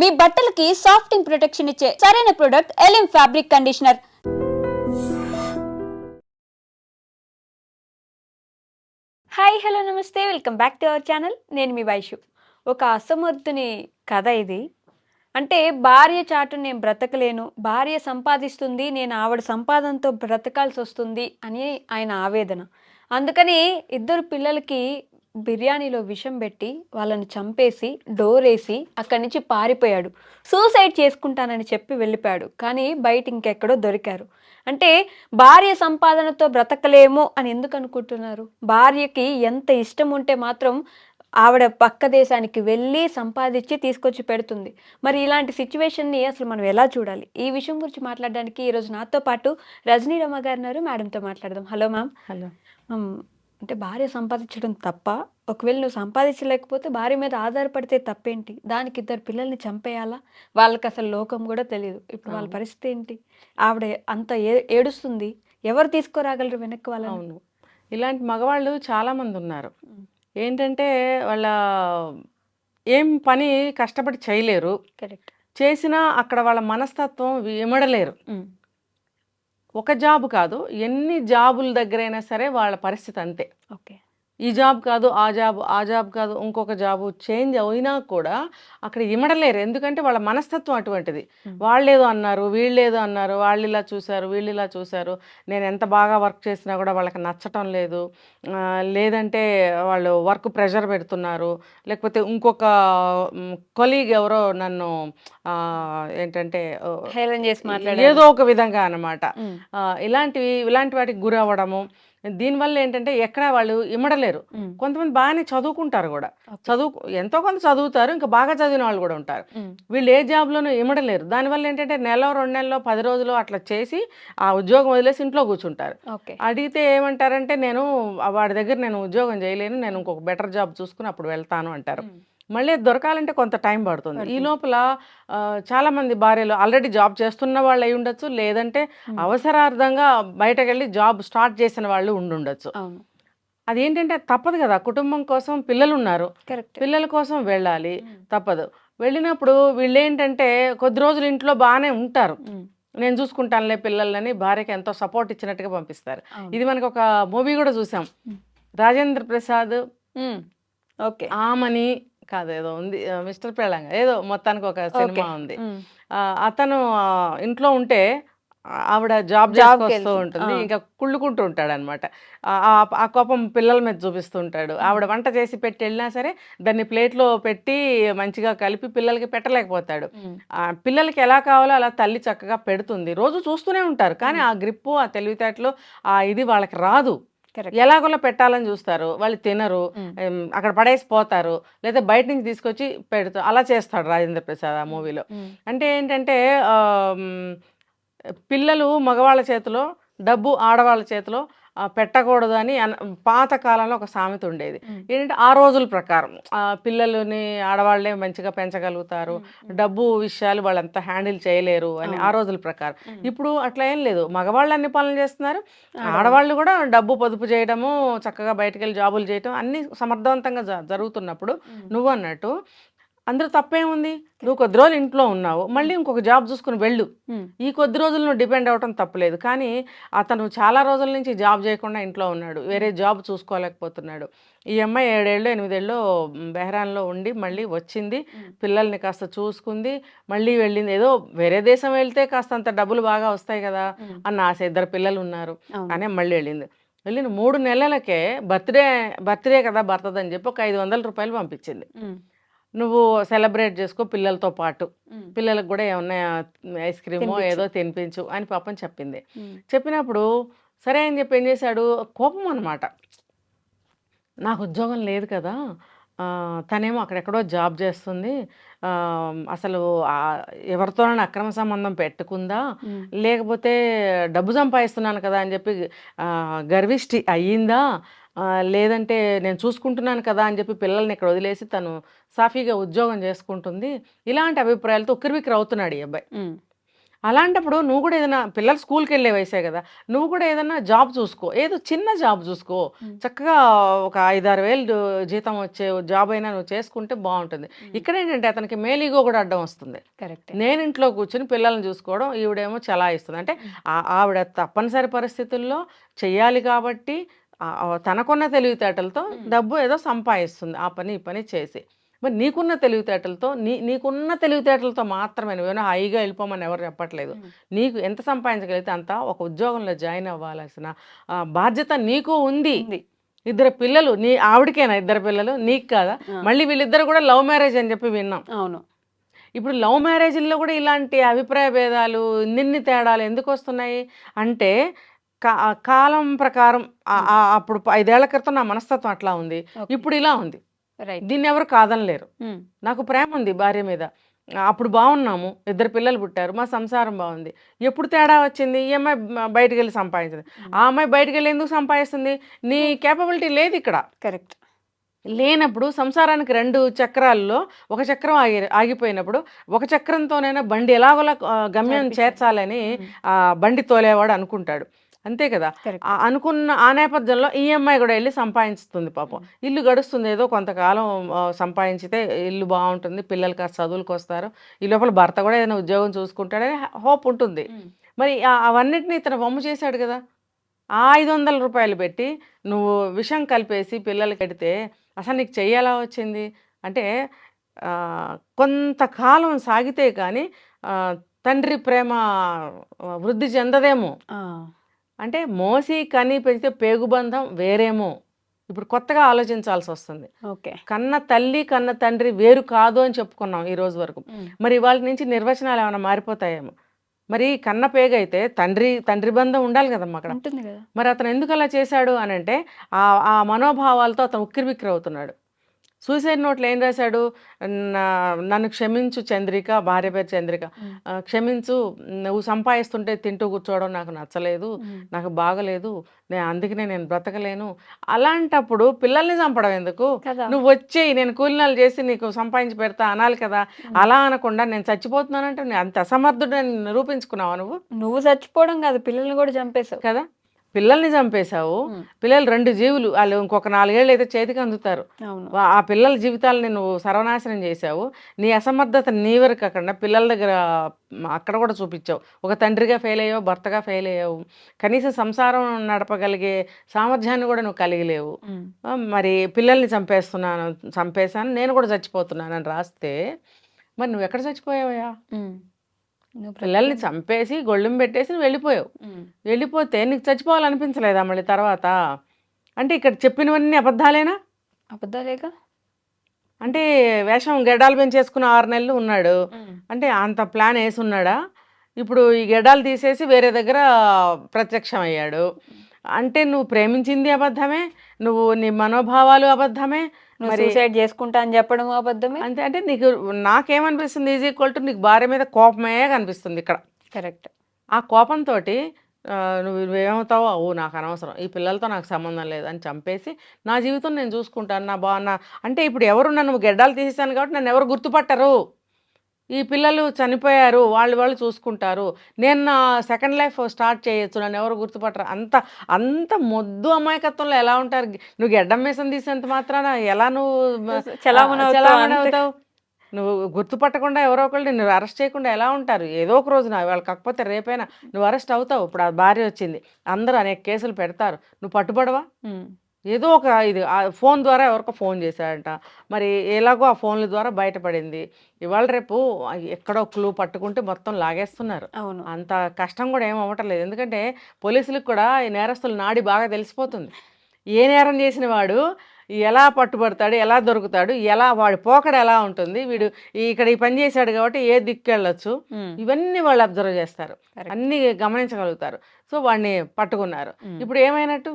మీ బట్టలకి సాఫ్టింగ్ ప్రొటెక్షన్ ఇచ్చే సరైన ప్రొడక్ట్ ఎలిమ్ ఫ్యాబ్రిక్ కండిషనర్. హాయ్ హలో నమస్తే, welcome back to our channel. నేను మీ వైషు. ఒక అసమర్థుని కథ ఇది. అంటే భార్య చాటు నేను బ్రతకలేను, భార్య సంపాదిస్తుంది, నేను ఆవిడ సంపాదనతో బ్రతకాల్సి వస్తుంది అని ఆయన ఆవేదన. అందుకని ఇద్దరు పిల్లలకి బిర్యానీలో విషం పెట్టి వాళ్ళని చంపేసి డోర్ వేసి అక్కడి నుంచి పారిపోయాడు. సూసైడ్ చేసుకుంటానని చెప్పి వెళ్ళిపోయాడు. కానీ బయట ఇంకెక్కడో దొరికారు. అంటే భార్య సంపాదనతో బ్రతకలేము అని ఎందుకు అనుకుంటున్నారు? భార్యకి ఎంత ఇష్టం ఉంటే మాత్రం ఆవిడ పక్క దేశానికి వెళ్ళి సంపాదించి తీసుకొచ్చి పెడుతుంది. మరి ఇలాంటి సిచ్యువేషన్ని అసలు మనం ఎలా చూడాలి? ఈ విషయం గురించి మాట్లాడడానికి ఈరోజు నాతో పాటు రజనీ రమ గారు ఉన్నారు. మేడంతో మాట్లాడదాం. Hello ma'am. హలో మ్యామ్, అంటే భార్య సంపాదించడం తప్ప? ఒకవేళ నువ్వు సంపాదించలేకపోతే భార్య మీద ఆధారపడితే తప్పేంటి? దానికి ఇద్దరు పిల్లల్ని చంపేయాలా? వాళ్ళకి అసలు లోకం కూడా తెలియదు. ఇప్పుడు వాళ్ళ పరిస్థితి ఏంటి? ఆవిడ అంత ఏడుస్తుంది. ఎవరు తీసుకురాగలరు వెనక్కి వాళ్ళని? అవును, ఇలాంటి మగవాళ్ళు చాలామంది ఉన్నారు. ఏంటంటే వాళ్ళ ఏం పని కష్టపడి చేయలేరు, కరెక్ట్. చేసినా అక్కడ వాళ్ళ మనస్తత్వం ఇమడలేరు. ఒక జాబ్ కాదు, ఎన్ని జాబుల దగ్గరైనా సరే వాళ్ళ పరిస్థితి అంతే. ఓకే. ఈ జాబ్ కాదు ఆ జాబ్, ఆ జాబ్ కాదు ఇంకొక జాబు చేంజ్ అయినా కూడా అక్కడ ఇమడలేరు. ఎందుకంటే వాళ్ళ మనస్తత్వం అటువంటిది. వాళ్ళేదో అన్నారు, వీళ్ళేదో అన్నారు, వాళ్ళు ఇలా చూశారు, వీళ్ళు ఇలా చూశారు, నేను ఎంత బాగా వర్క్ చేసినా కూడా వాళ్ళకి నచ్చటం లేదు, లేదంటే వాళ్ళు వర్క్ ప్రెషర్ పెడుతున్నారు, లేకపోతే ఇంకొక కొలీగ్ ఎవరో నన్ను ఏంటంటే హేళన చేసి మాట్లాడారు, ఏదో ఒక విధంగా అన్నమాట. ఇలాంటి వాటికి గురి అవ్వడము. దీనివల్ల ఏంటంటే ఎక్కడ వాళ్ళు ఇమ్మడలేరు. కొంతమంది బాగానే చదువుకుంటారు కూడా, ఎంతో కొంత చదువుతారు, ఇంకా బాగా చదివిన వాళ్ళు కూడా ఉంటారు. వీళ్ళు ఏ జాబ్లోనూ ఇమ్మడలేరు. దానివల్ల ఏంటంటే నెల 2 నెలలో 10 రోజులు అట్లా చేసి ఆ ఉద్యోగం వదిలేసి ఇంట్లో కూర్చుంటారు. అడిగితే ఏమంటారంటే వాడి దగ్గర నేను ఉద్యోగం చేయలేను, నేను ఇంకొక బెటర్ జాబ్ చూసుకుని అప్పుడు వెళ్తాను అంటారు. మళ్ళీ దొరకాలంటే కొంత టైం పడుతుంది. ఈ లోపల చాలామంది భార్యలు ఆల్రెడీ జాబ్ చేస్తున్న వాళ్ళు అయి ఉండొచ్చు, లేదంటే అవసరార్థంగా బయటకు వెళ్ళి జాబ్ స్టార్ట్ చేసిన వాళ్ళు ఉండుండొచ్చు. అదేంటంటే తప్పదు కదా, కుటుంబం కోసం పిల్లలు ఉన్నారు, పిల్లల కోసం వెళ్ళాలి, తప్పదు. వెళ్ళినప్పుడు వీళ్ళు ఏంటంటే కొద్ది రోజులు ఇంట్లో బాగానే ఉంటారు, నేను చూసుకుంటానులే పిల్లలని భార్యకి ఎంతో సపోర్ట్ ఇచ్చినట్టుగా పంపిస్తారు. ఇది మనకు ఒక మూవీ కూడా చూసాం, రాజేంద్ర ప్రసాద్ ఆమని కాదు ఏదో ఉంది, మిస్టర్ పెళ్ళంగా ఏదో మొత్తానికి ఒక సినిమా ఉంది. అతను ఇంట్లో ఉంటే ఆవిడ జాబ్ చేసుకొస్తూ ఉంటుంది, ఇంకా కుళ్ళుకుంటూ ఉంటాడు అనమాట. ఆ కోపం పిల్లల మీద చూపిస్తూ ఉంటాడు. ఆవిడ వంట చేసి పెట్టి వెళ్ళినా సరే దాన్ని ప్లేట్లో పెట్టి మంచిగా కలిపి పిల్లలకి పెట్టలేకపోతాడు. పిల్లలకి ఎలా కావాలో అలా తల్లి చక్కగా పెడుతుంది, రోజు చూస్తూనే ఉంటారు. కానీ ఆ గ్రిప్పు, ఆ తెలివితేటలు, ఆ ఇది వాళ్ళకి రాదు. ఎలాగోలా పెట్టాలని చూస్తారు, వాళ్ళు తినరు, అక్కడ పడేసి పోతారు, లేదా బయట నుంచి తీసుకొచ్చి పెడతారు. అలా చేస్తాడు రాజేంద్ర ప్రసాద్ ఆ మూవీలో. అంటే ఏంటంటే పిల్లలు మగవాళ్ళ చేతిలో, డబ్బు ఆడవాళ్ళ చేతిలో పెట్టకూడదు అని పాత కాలంలో ఒక సామెత ఉండేది. ఏంటంటే ఆ రోజుల ప్రకారం పిల్లలని ఆడవాళ్లే మంచిగా పెంచగలుగుతారు, డబ్బు విషయాలు వాళ్ళంతా హ్యాండిల్ చేయలేరు అని ఆ రోజుల ప్రకారం. ఇప్పుడు అట్లా ఏం లేదు, మగవాళ్ళు అన్ని పనులు చేస్తున్నారు, ఆడవాళ్ళు కూడా డబ్బు పొదుపు చేయడము, చక్కగా బయటకు వెళ్ళి జాబులు చేయడం అన్ని సమర్థవంతంగా జరుగుతున్నప్పుడు నువ్వు అన్నట్టు అందరూ తప్పేముంది? నువ్వు కొద్ది రోజులు ఇంట్లో ఉన్నావు, మళ్ళీ ఇంకొక జాబ్ చూసుకుని వెళ్ళు. ఈ కొద్ది రోజులు నువ్వు డిపెండ్ అవ్వటం తప్పులేదు. కానీ అతను చాలా రోజుల నుంచి జాబ్ చేయకుండా ఇంట్లో ఉన్నాడు, వేరే జాబ్ చూసుకోలేకపోతున్నాడు. ఈ అమ్మాయి 7 ఏళ్ళు 8 ఏళ్ళు బెహ్రాన్లో ఉండి మళ్ళీ వచ్చింది, పిల్లల్ని కాస్త చూసుకుంది, మళ్ళీ వెళ్ళింది. ఏదో వేరే దేశం వెళ్తే కాస్త అంత డబ్బులు బాగా వస్తాయి కదా అన్న ఆశ, 2 పిల్లలు ఉన్నారు, కానీ మళ్ళీ వెళ్ళింది. వెళ్ళిన 3 నెలలకే బర్త్డే కదా భర్తదని చెప్పి ఒక 500 రూపాయలు పంపించింది. నువ్వు సెలబ్రేట్ చేసుకో పిల్లలతో పాటు, పిల్లలకు కూడా ఏమన్నా ఐస్ క్రీమో ఏదో తినిపించు అని పాపం చెప్పింది. చెప్పినప్పుడు సరే అని చెప్పి ఏం చేశాడు, కోపం అనమాట. నాకు ఉద్యోగం లేదు కదా, తనేమో అక్కడెక్కడో జాబ్ చేస్తుంది, అసలు ఎవరితోనైనా అక్రమ సంబంధం పెట్టుకుందా, లేకపోతే డబ్బు సంపాదిస్తున్నాను కదా అని చెప్పి గర్విష్టి అయ్యిందా, లేదంటే నేను చూసుకుంటున్నాను కదా అని చెప్పి పిల్లల్ని ఇక్కడ వదిలేసి తను సాఫీగా ఉద్యోగం చేసుకుంటుంది, ఇలాంటి అభిప్రాయాలతో ఉక్కిరిబిక్కిరి అవుతున్నాడు ఈ అబ్బాయి. అలాంటప్పుడు నువ్వు కూడా ఏదైనా పిల్లలు స్కూల్కి వెళ్ళే వయసే కదా, నువ్వు కూడా ఏదైనా జాబ్ చూసుకో, ఏదో చిన్న జాబ్ చూసుకో. చక్కగా ఒక 5-6 వేలు జీతం వచ్చే జాబ్ అయినా నువ్వు చేసుకుంటే బాగుంటుంది. ఇక్కడ ఏంటంటే అతనికి మేలీగో కూడా అడ్డం వస్తుంది. కరెక్ట్. నేను ఇంట్లో కూర్చుని పిల్లల్ని చూసుకోవడం, ఈవిడేమో చలాయిస్తుంది. అంటే ఆవిడ తప్పనిసరి పరిస్థితుల్లో చెయ్యాలి కాబట్టి తనకున్న తెలివితేటలతో డబ్బు ఏదో సంపాదిస్తుంది ఆ పని ఈ పని చేసి. మరి నీకున్న తెలివితేటలతో నీకున్న తెలివితేటలతో మాత్రమే, నువ్వేమో హాయిగా వెళ్ళిపోమని ఎవరు చెప్పట్లేదు. నీకు ఎంత సంపాదించగలిగితే అంత ఒక ఉద్యోగంలో జాయిన్ అవ్వాల్సిన బాధ్యత నీకు ఉంది. 2 పిల్లలు, ఆవిడకేనా 2 పిల్లలు, నీకు కాదా? మళ్ళీ వీళ్ళిద్దరు కూడా లవ్ మ్యారేజ్ అని చెప్పి విన్నాం. అవును. ఇప్పుడు లవ్ మ్యారేజ్లో కూడా ఇలాంటి అభిప్రాయ భేదాలు, ఇన్ని తేడాలు ఎందుకు వస్తున్నాయి అంటే కాలం ప్రకారం అప్పుడు 5 ఏళ్ల క్రితం నా మనస్తత్వం అట్లా ఉంది, ఇప్పుడు ఇలా ఉంది. దీన్ని ఎవరు కాదనలేరు. నాకు ప్రేమ ఉంది భార్య మీద, అప్పుడు బాగున్నాము, 2 పిల్లలు పుట్టారు, మా సంసారం బాగుంది. ఎప్పుడు తేడా వచ్చింది? ఈ అమ్మాయి బయటకు వెళ్ళి సంపాదించింది. ఆ అమ్మాయి బయటకు వెళ్ళి ఎందుకు సంపాదిస్తుంది? నీ కేపబిలిటీ లేదు ఇక్కడ. కరెక్ట్. లేనప్పుడు సంసారానికి 2 చక్రాల్లో ఒక చక్రం ఆగిపోయినప్పుడు ఒక చక్రంతోనైనా బండి ఎలాగోలా గమ్యం చేర్చాలని బండి తోలేవాడు అనుకుంటాడు, అంతే కదా. అనుకున్న ఆ నేపథ్యంలో ఈఎంఐ కూడా వెళ్ళి సంపాదిస్తుంది. పాపం ఇల్లు గడుస్తుంది, ఏదో కొంతకాలం సంపాదించితే ఇల్లు బాగుంటుంది, పిల్లలు కాస్త చదువులకు వస్తారు, ఈ లోపల భర్త కూడా ఏదైనా ఉద్యోగం చూసుకుంటాడని హోప్ ఉంటుంది. మరి అవన్నిటిని ఇతను వమ్ము చేశాడు కదా. ఆ 500 రూపాయలు పెట్టి నువ్వు విషం కలిపేసి పిల్లలకి పెడితే అసలు నీకు చెయ్యాలా వచ్చింది అంటే కొంతకాలం సాగితే కానీ తండ్రి ప్రేమ వృద్ధి చెందదేమో. అంటే మోసి కని పెంచితే పేగుబంధం వేరేమో. ఇప్పుడు కొత్తగా ఆలోచించాల్సి వస్తుంది. కన్న తల్లి కన్న తండ్రి వేరు కాదు అని చెప్పుకున్నాం ఈ రోజు వరకు. మరి ఇవాళ నుంచి నిర్వచనాలు ఏమైనా మారిపోతాయేమో. మరి కన్న పేగైతే తండ్రి బంధం ఉండాలి కదమ్మా అక్కడ. మరి అతను ఎందుకు అలా చేశాడు అని అంటే ఆ మనోభావాలతో అతను ఉక్కిరిబిక్కిరి అవుతున్నాడు. సూసైడ్ నోట్లో ఏం రాశాడు? నన్ను క్షమించు చంద్రిక, భార్య పేరు చంద్రిక, క్షమించు, నువ్వు సంపాదిస్తుంటే తింటూ కూర్చోవడం నాకు నచ్చలేదు, నాకు బాగలేదు, అందుకనే నేను బ్రతకలేను. అలాంటప్పుడు పిల్లల్ని చంపడం ఎందుకు? నువ్వు వచ్చేయి, నేను కూలినాలు చేసి నీకు సంపాదించి పెడతా అనాలి కదా. అలా అనకుండా నేను చచ్చిపోతున్నానంటే అంత అసమర్థుడు నిరూపించుకున్నావా నువ్వు? నువ్వు చచ్చిపోవడం కాదు, పిల్లల్ని కూడా చంపేశావు కదా. పిల్లల్ని చంపేశావు. పిల్లలు 2 జీవులు, వాళ్ళు ఇంకొక 4 ఏళ్ళు అయితే చేతికి అందుతారు. ఆ పిల్లల జీవితాలని నువ్వు సర్వనాశనం చేశావు. నీ అసమర్థత నీ వరకు కాకుండా పిల్లల దగ్గర అక్కడ కూడా చూపించావు. ఒక తండ్రిగా ఫెయిల్ అయ్యావు, భర్తగా ఫెయిల్ అయ్యావు, కనీసం సంసారం నడపగలిగే సామర్థ్యాన్ని కూడా నువ్వు కలిగి లేవు. మరి పిల్లల్ని చంపేశాను, నేను కూడా చచ్చిపోతున్నాను అని రాస్తే మరి నువ్వు ఎక్కడ చచ్చిపోయావయ్యా? పిల్లల్ని చంపేసి గొళ్ళెం పెట్టేసి నువ్వు వెళ్ళిపోయావు. వెళ్ళిపోతే నీకు చచ్చిపోవాలనిపించలేదా మళ్ళీ తర్వాత? అంటే ఇక్కడ చెప్పినవన్నీ అబద్ధాలేనా? అబద్ధాలేగా. అంటే వేషం గెడ్డాలు పెంచేసుకున్న 6 నెలలు ఉన్నాడు అంటే అంత ప్లాన్ వేసి ఉన్నాడా? ఇప్పుడు ఈ గెడ్డాలు తీసేసి వేరే దగ్గర ప్రత్యక్షం అయ్యాడు అంటే నువ్వు ప్రేమించింది అబద్ధమే, నువ్వు నీ మనోభావాలు అబద్ధమే, మరి సూసైడ్ చేసుకుంటా అని చెప్పడం అబద్ధమే. అంతే. అంటే నీకు నాకేమనిపిస్తుంది, ఈజ్ ఈక్వల్ టు నీకు భార్య మీద కోపమే కనిపిస్తుంది ఇక్కడ. కరెక్ట్. ఆ కోపంతో నువ్వేమవుతావో నాకు అనవసరం, ఈ పిల్లలతో నాకు సంబంధం లేదు అని చంపేసి నా జీవితం నేను చూసుకుంటాను, నా అంటే ఇప్పుడు ఎవరు నన్ను గెడ్డాలు తీసేసాను కాబట్టి నన్ను ఎవరు గుర్తుపట్టరు, ఈ పిల్లలు చనిపోయారు, వాళ్ళు చూసుకుంటారు, నేను నా సెకండ్ లైఫ్ స్టార్ట్ చేయొచ్చు, నన్ను ఎవరు గుర్తుపట్టరు. అంత మొద్దు అమాయకత్వంలో ఎలా ఉంటారు? నువ్వు గెడ్డం మీసం తీసేంత మాత్రాన ఎలా నువ్వు చలామణి నువ్వు గుర్తుపట్టకుండా ఎవరో ఒకళ్ళు నిన్ను అరెస్ట్ చేయకుండా ఎలా ఉంటారు? ఏదో ఒక రోజున వాళ్ళు కాకపోతే రేపైనా నువ్వు అరెస్ట్ అవుతావు. ఇప్పుడు ఆ భార్య వచ్చింది, అందరూ అనేక కేసులు పెడతారు, నువ్వు పట్టుబడవా? ఏదో ఒక ఇది ఫోన్ ద్వారా ఎవరికో ఫోన్ చేశాడంట, మరి ఎలాగో ఆ ఫోన్ల ద్వారా బయటపడింది. ఇవాళ రేపు ఎక్కడో క్లూ పట్టుకుంటే మొత్తం లాగేస్తున్నారు. అంత కష్టం కూడా ఏం అవ్వటం లేదు, ఎందుకంటే పోలీసులకు కూడా ఈ నేరస్తులు నాడి బాగా తెలిసిపోతుంది. ఏ నేరం చేసిన వాడు ఎలా పట్టుబడతాడు, ఎలా దొరుకుతాడు, వాడి పోకడ ఎలా ఉంటుంది, వీడు ఇక్కడ ఈ పని చేశాడు కాబట్టి ఏ దిక్కెళ్ళొచ్చు, ఇవన్నీ వాళ్ళు అబ్జర్వ్ చేస్తారు, అన్నీ గమనించగలుగుతారు. సో వాడిని పట్టుకున్నారు. ఇప్పుడు ఏమైనట్టు?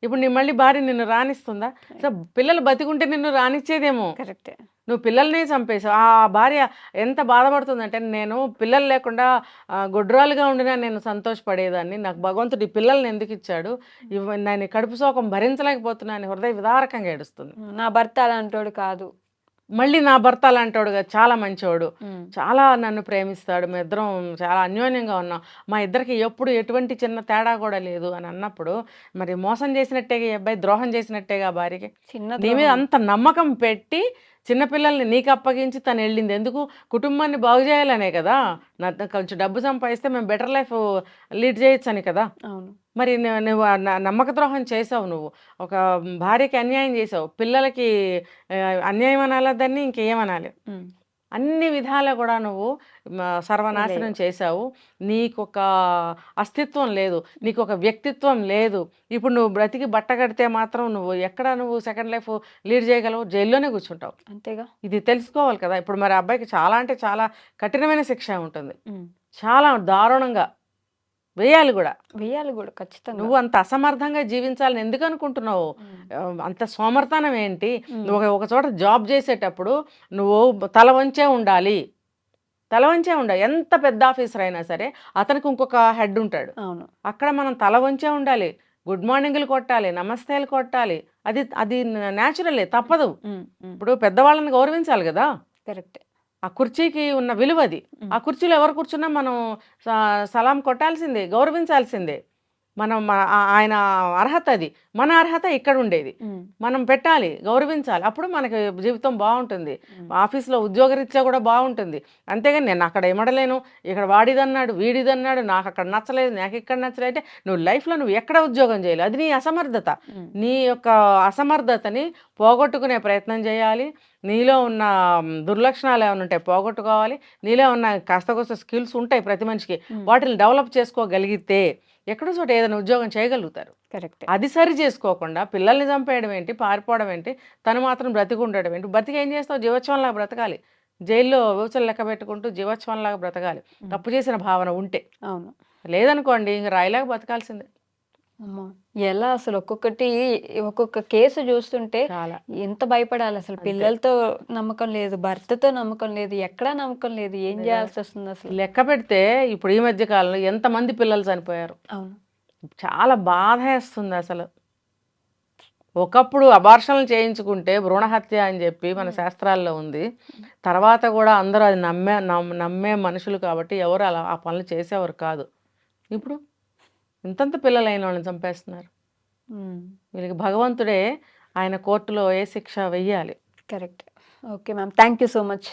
ఇప్పుడు నీ మళ్ళీ భార్య నిన్ను రానిస్తుందా? సో పిల్లలు బతికుంటే నిన్ను రానిచ్చేదేమో. కరెక్టే. నువ్వు పిల్లల్ని చంపేసావు. ఆ భార్య ఎంత బాధపడుతుందంటే, నేను పిల్లలు లేకుండా గొడ్రాలుగా ఉండినా నేను సంతోషపడేదాన్ని, నాకు భగవంతుడు ఈ పిల్లల్ని ఎందుకు ఇచ్చాడు, నేను కడుపు శోకం భరించలేకపోతున్నాను, హృదయ విదారకంగా ఏడుస్తుంది. నా భర్త అలాంటోడు కాదు, మళ్ళీ నా భర్త అలాంటోడుగా చాలా మంచోడు, ఉమ్, చాలా నన్ను ప్రేమిస్తాడు, మీ ఇద్దరం చాలా అన్యోన్యంగా ఉన్నాం, మా ఇద్దరికి ఎప్పుడు ఎటువంటి చిన్న తేడా కూడా లేదు అని అన్నప్పుడు మరి మోసం చేసినట్టేగా ఈ అబ్బాయి, ద్రోహం చేసినట్టేగా భార్యకి. చిన్న నీ మీద అంత నమ్మకం పెట్టి చిన్నపిల్లల్ని నీకు అప్పగించి తను వెళ్ళింది ఎందుకు? కుటుంబాన్ని బాగు చేయాలనే కదా, కొంచెం డబ్బు సంపాదిస్తే మేము బెటర్ లైఫ్ లీడ్ చేయొచ్చని కదా. అవును. మరి నువ్వు నమ్మక ద్రోహం చేసావు, నువ్వు ఒక భార్యకి అన్యాయం చేసావు, పిల్లలకి అన్యాయం అనాలా దాన్ని, ఇంకేమనాలి? ఉమ్, అన్ని విధాలా కూడా నువ్వు సర్వనాశనం చేశావు. నీకొక అస్తిత్వం లేదు, నీకు ఒక వ్యక్తిత్వం లేదు. ఇప్పుడు నువ్వు బ్రతికి బట్ట కడితే మాత్రం నువ్వు ఎక్కడ నువ్వు సెకండ్ లైఫ్ లీడ్ చేయగలవు? జైల్లోనే కూర్చుంటావు. అంతేగా. ఇది తెలుసుకోవాలి కదా. ఇప్పుడు మరి అబ్బాయికి చాలా అంటే చాలా కఠినమైన శిక్ష ఉంటుంది, ఉమ్, చాలా దారుణంగా వేయాలి కూడా. వేయాలి కూడా ఖచ్చితంగా. నువ్వు అంత అసమర్థంగా జీవించాలని ఎందుకు అనుకుంటున్నావు? అంత సోమర్తనం ఏంటి? నువ్వు ఒక చోట జాబ్ చేసేటప్పుడు నువ్వు తల వంచే ఉండాలి, తల వంచే ఉండాలి. ఎంత పెద్ద ఆఫీసర్ అయినా సరే అతనికి ఇంకొక హెడ్ ఉంటాడు, అవును. అక్కడ మనం తల వంచే ఉండాలి, గుడ్ మార్నింగ్లు కొట్టాలి, నమస్తేలు కొట్టాలి. అది అది న్యాచురలే, తప్పదు. ఉమ్, ఉమ్, ఇప్పుడు పెద్దవాళ్ళని గౌరవించాలి కదా. కరెక్ట్. ఆ కుర్చీకి ఉన్న విలువ అది. ఆ కుర్చీలో ఎవరు కూర్చున్నా మనం సలాం కొట్టాల్సిందే, గౌరవించాల్సిందే. మనం ఆయన అర్హత అది, మన అర్హత ఇక్కడ ఉండేది. ఉమ్, మనం పెట్టాలి, గౌరవించాలి, అప్పుడు మనకి జీవితం బాగుంటుంది, ఆఫీస్లో ఉద్యోగరీత్యా కూడా బాగుంటుంది. అంతేగాని నేను అక్కడ ఏమడలేను, ఇక్కడ వాడిదన్నాడు వీడిదన్నాడు, నాకు అక్కడ నచ్చలేదు, నాకు ఇక్కడ నచ్చలేదు అంటే నువ్వు లైఫ్లో నువ్వు ఎక్కడ ఉద్యోగం చేయలేదు. అది నీ అసమర్థత. నీ యొక్క అసమర్థతని పోగొట్టుకునే ప్రయత్నం చేయాలి. నీలో ఉన్న దుర్లక్షణాలు ఏమైనా ఉంటాయి పోగొట్టుకోవాలి. నీలో ఉన్న కాస్త కోస్త స్కిల్స్ ఉంటాయి ప్రతి మనిషికి, వాటిని డెవలప్ చేసుకోగలిగితే ఎక్కడో చోట ఏదైనా ఉద్యోగం చేయగలుగుతారు. కరెక్ట్. అది సరి చేసుకోకుండా పిల్లల్ని చంపేయడం ఏంటి, పారిపోవడం ఏంటి, తను మాత్రం బ్రతికి ఉండడం ఏంటి? బ్రతికి ఏం చేస్తావు? జీవోత్సవంలాగా బ్రతకాలి, జైల్లో ఊచలు లెక్క పెట్టుకుంటూ జీవోత్సవంలాగా బ్రతకాలి, తప్పు చేసిన భావన ఉంటే. అవును. లేదనుకోండి ఇంక రాయిలాగా బతకాల్సిందే. అమ్మా, ఎలా అసలు ఒక్కొక్క కేసు చూస్తుంటే చాలా ఎంత భయపడాలి అసలు. పిల్లలతో నమ్మకం లేదు, భర్తతో నమ్మకం లేదు, ఎక్కడా నమ్మకం లేదు, ఏం చేయాల్సి వస్తుంది అసలు. లెక్క పెడితే ఇప్పుడు ఈ మధ్య కాలంలో ఎంతమంది పిల్లలు చనిపోయారు. అవును. చాలా బాధ వేస్తుంది అసలు. ఒకప్పుడు అబార్షన్లు చేయించుకుంటే భ్రూణహత్య అని చెప్పి మన శాస్త్రాల్లో ఉంది. తర్వాత కూడా అందరూ అది నమ్మే మనుషులు కాబట్టి ఎవరు అలా ఆ పనులు చేసేవారు కాదు. ఇప్పుడు ఇంతంత పిల్లలైన వాళ్ళని చంపేస్తున్నారు. వీళ్ళకి భగవంతుడే ఆయన కోర్టులో ఏ శిక్ష వెయ్యాలి. Correct. Okay ma'am, thank you so much.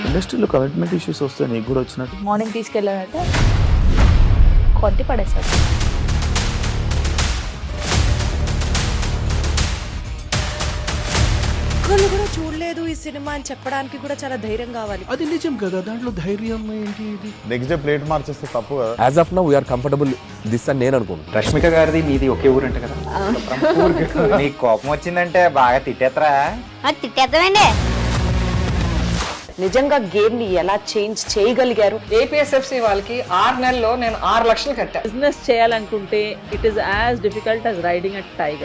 ఇండస్ట్రీలో కమిట్మెంట్ ఇష్యూస్ వస్తే నీకు కూడా వచ్చినట్టు? మార్నింగ్ తీసుకెళ్ళాడంటే కొట్టి పడేశాడు. ఒక్కళ్ళు కూడా చూడలేదు ఈ సినిమా అని చెప్పడానికి కూడా చాలా ధైర్యం కావాలి. అది నిజం కదా, దాంట్లో ధైర్యం ఏంటి? ఇది నెక్స్ట్ డే ప్లేట్ మార్చేస్తే తప్పు కదా. As of now we are comfortable this అని నేను అనుకుంటున్నాను. రష్మిక గారిది మీది ఒకే ఊరంట కదా. నీకు కోపం వచ్చిందంటే బాగా తిట్టేత్తరా? తిట్టేద్దామండి. నిజంగా గేమ్ ని ఎలా చేంజ్ చేయగలిగారు? ఏపీఎస్ఎఫ్సి వాళ్ళకి 6 నెలల్లో నేను 6 లక్షలు కట్టా. బిజినెస్ చేయాలనుకుంటే it is as difficult as riding a tiger.